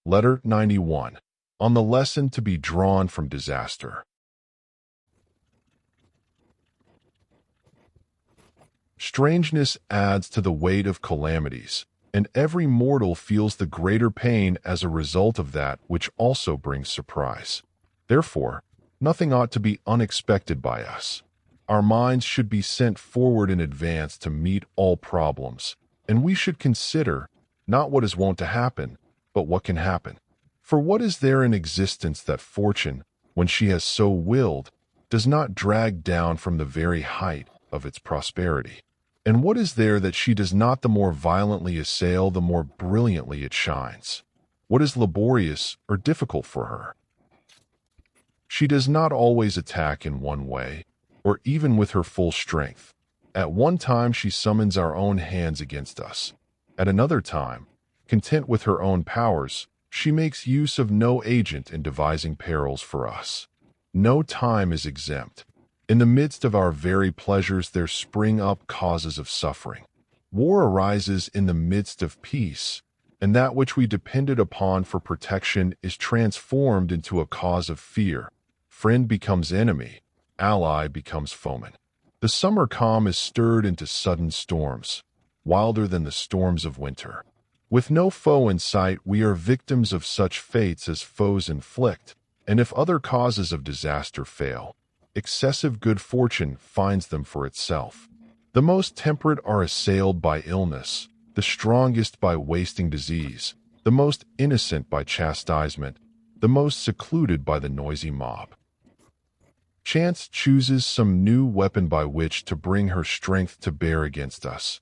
Letter 91. On the lesson to be drawn from disaster. Strangeness adds to the weight of calamities, and every mortal feels the greater pain as a result of that which also brings surprise. Therefore, nothing ought to be unexpected by us. Our minds should be sent forward in advance to meet all problems, and we should consider not what is wont to happen, but what can happen. For what is there in existence that fortune, when she has so willed, does not drag down from the very height of its prosperity? And what is there that she does not the more violently assail, the more brilliantly it shines? What is laborious or difficult for her? She does not always attack in one way, or even with her full strength. At one time she summons our own hands against us. At another time, content with her own powers, she makes use of no agent in devising perils for us. No time is exempt. In the midst of our very pleasures there spring up causes of suffering. War arises in the midst of peace, and that which we depended upon for protection is transformed into a cause of fear. Friend becomes enemy, ally becomes foeman. The summer calm is stirred into sudden storms, wilder than the storms of winter. With no foe in sight, we are victims of such fates as foes inflict, and if other causes of disaster fail, excessive good fortune finds them for itself. The most temperate are assailed by illness, the strongest by wasting disease, the most innocent by chastisement, the most secluded by the noisy mob. Chance chooses some new weapon by which to bring her strength to bear against us,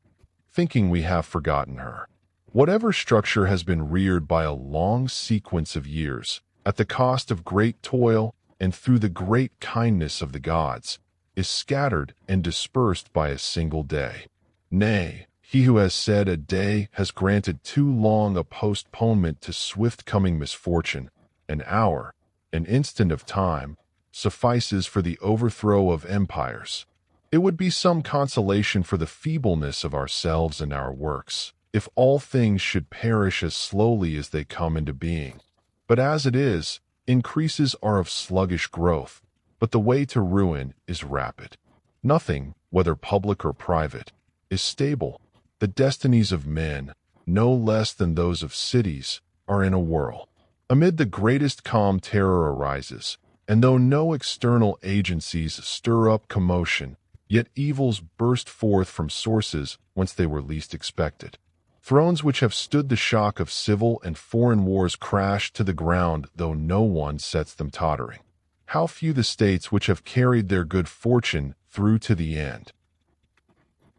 thinking we have forgotten her. Whatever structure has been reared by a long sequence of years, at the cost of great toil and through the great kindness of the gods, is scattered and dispersed by a single day. Nay, he who has said a day has granted too long a postponement to swift coming misfortune. An hour, an instant of time, suffices for the overthrow of empires. It would be some consolation for the feebleness of ourselves and our works, if all things should perish as slowly as they come into being. But as it is, increases are of sluggish growth, but the way to ruin is rapid. Nothing, whether public or private, is stable. The destinies of men, no less than those of cities, are in a whirl. Amid the greatest calm terror arises, and though no external agencies stir up commotion, yet evils burst forth from sources whence they were least expected. Thrones which have stood the shock of civil and foreign wars crash to the ground, though no one sets them tottering. How few the states which have carried their good fortune through to the end.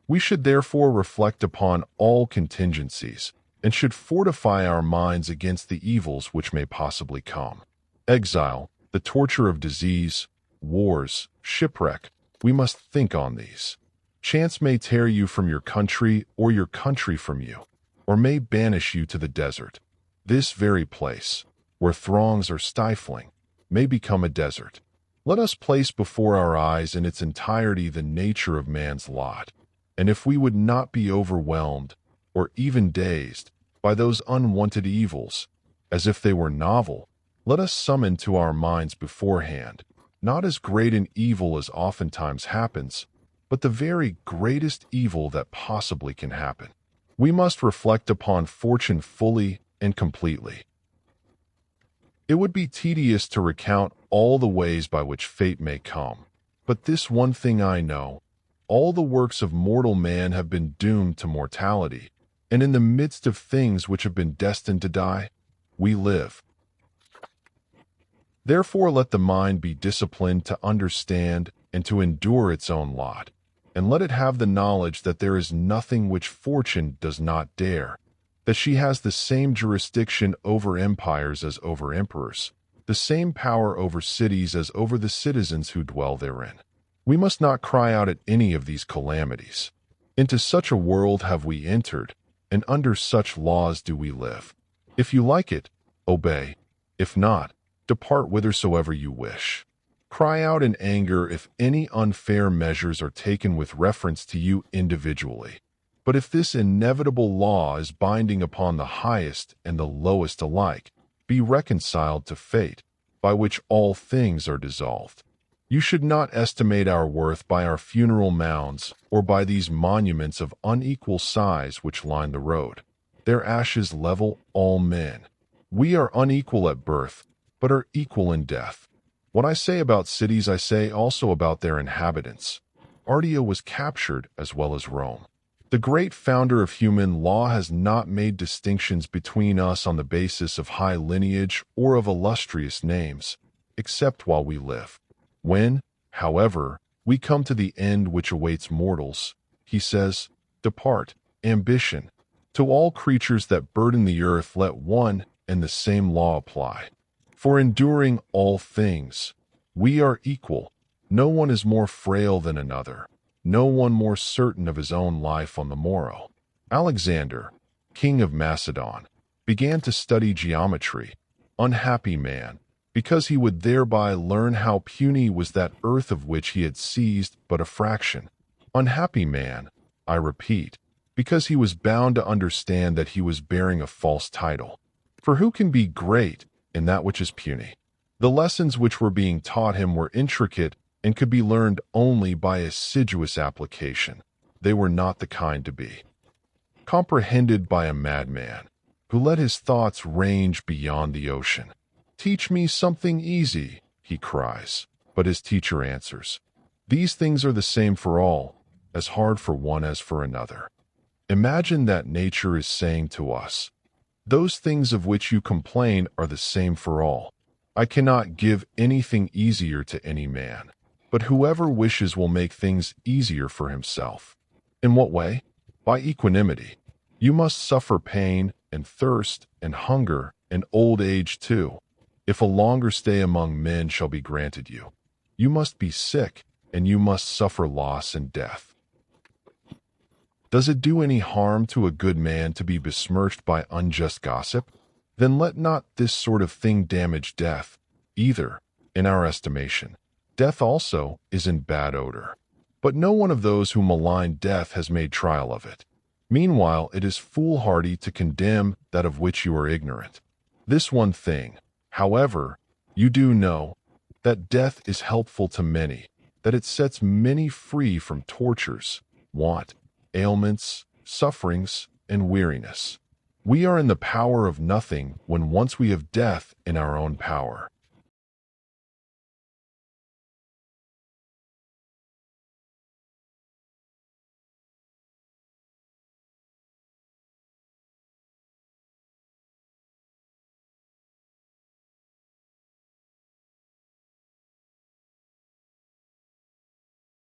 We should therefore reflect upon all contingencies, and should fortify our minds against the evils which may possibly come. Exile, the torture of disease, wars, shipwreck, we must think on these. Chance may tear you from your country, or your country from you, or may banish you to the desert. This very place, where throngs are stifling, may become a desert. Let us place before our eyes in its entirety the nature of man's lot, and if we would not be overwhelmed, or even dazed, by those unwanted evils, as if they were novel, let us summon to our minds beforehand, not as great an evil as oftentimes happens, but the very greatest evil that possibly can happen. We must reflect upon fortune fully and completely. It would be tedious to recount all the ways by which fate may come, but this one thing I know, all the works of mortal man have been doomed to mortality, and in the midst of things which have been destined to die, we live. Therefore let the mind be disciplined to understand and to endure its own lot, and let it have the knowledge that there is nothing which fortune does not dare, that she has the same jurisdiction over empires as over emperors, the same power over cities as over the citizens who dwell therein. We must not cry out at any of these calamities. Into such a world have we entered, and under such laws do we live. If you like it, obey. If not, depart whithersoever you wish. Cry out in anger if any unfair measures are taken with reference to you individually. But if this inevitable law is binding upon the highest and the lowest alike, Be reconciled to fate, by which all things are dissolved. You should not estimate our worth by our funeral mounds or by these monuments of unequal size which line the road. Their ashes level all men. We are unequal at birth, but are equal in death. What I say about cities I say also about their inhabitants. Ardea was captured as well as Rome. The great founder of human law has not made distinctions between us on the basis of high lineage or of illustrious names, except while we live. When, however, we come to the end which awaits mortals, he says, "Depart, ambition. To all creatures that burden the earth let one and the same law apply. For enduring all things, we are equal. No one is more frail than another. No one more certain of his own life on the morrow." Alexander, king of Macedon, began to study geometry. Unhappy man, because he would thereby learn how puny was that earth of which he had seized but a fraction. Unhappy man, I repeat, because he was bound to understand that he was bearing a false title. For who can be great in that which is puny? The lessons which were being taught him were intricate and could be learned only by assiduous application. They were not the kind to be comprehended by a madman, who let his thoughts range beyond the ocean. "Teach me something easy," he cries, but his teacher answers, "These things are the same for all, as hard for one as for another." Imagine that nature is saying to us, "Those things of which you complain are the same for all. I cannot give anything easier to any man, but whoever wishes will make things easier for himself." In what way? By equanimity. You must suffer pain and thirst and hunger and old age too, if a longer stay among men shall be granted you. You must be sick, and you must suffer loss and death. Does it do any harm to a good man to be besmirched by unjust gossip? Then let not this sort of thing damage death, either, in our estimation. Death also is in bad odor. But no one of those who malign death has made trial of it. Meanwhile, it is foolhardy to condemn that of which you are ignorant. This one thing, however, you do know, that death is helpful to many, that it sets many free from tortures, want, ailments, sufferings, and weariness. We are in the power of nothing when once we have death in our own power.